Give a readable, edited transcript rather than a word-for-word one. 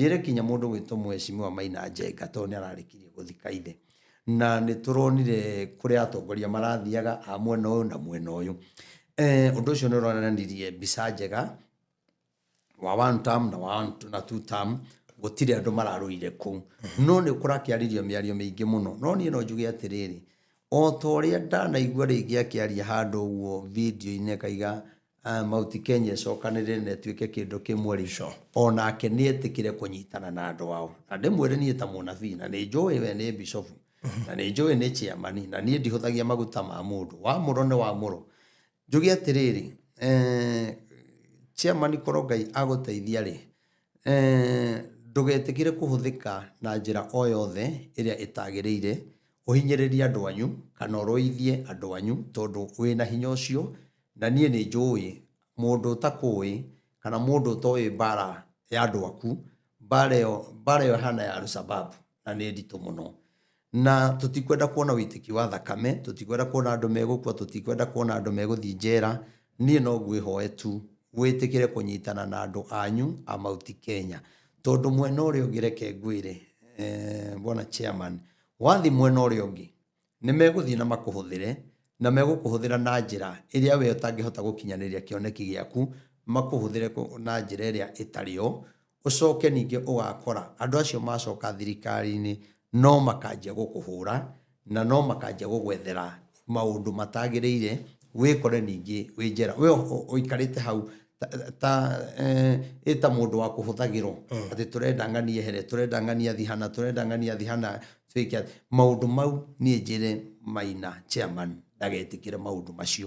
Nire kinya mundu gwitwo Mheshimiwa Maina Njenga to ni ararikirie guthika ithe na ni turonire kuria atongoria marathiaga a mwena uyu na mwena uyu undu ucio ni uronanirie mbica njega wa one term na two term gutire andu mararuire ku no ni kurakiaririo miario mingi muno no ni no njuge atiriri o toria ndanaigua ringi akiaria handu uguo video-ini kaiga Mount Kenya cokanire na tuike kindu kimwe rico onake ni etikire kunyitana na andu wao na ndimwire ni ta munabii na ni njui we ni bishop na ni njui ni chairman na ni ndihuthagia maguta ma mundu wa muro ni wa muro njuge atiriri chairman Korongai aguteithia ri ndugetikire kuhuthika na njira o yothe iria itagiriire uhinyiriria andu anyu kana uroithie andu anyu tondu wina hinya ucio na nie ni njui mundu utakui kana mundu utoe bara ya andu aku bara yo hana ya Al-Shabaab na ni nditu muno na tutikwenda kuona witiki wa thakame tutikwenda kuona andu megukua tutikwenda kuona andu meguthii njera nie no ngwihoe tu witikire kunyitana na andu anyu a Mount Kenya tondu mwena uria ungireke ngwire bwana chairman wathi mwena uria ungi ni meguthii na makuhuthire na megukuhuthira na njira iria we utangihota gukinyaniria kioneki giaku makuhuthire na njira iria itario ucoke ninge ugakora andu acio macoka thirikari-ini no makanjia gukuhura na no makanjia gugwethera maundu matagiriire wikore ninge wi njera we uikarite hau eta mundu wa kuhuthagirwo ati turenda ng'ani ehere turenda ng'ani athihana twike maundu mau ni njire Maina chairman ndagetikire maundu macio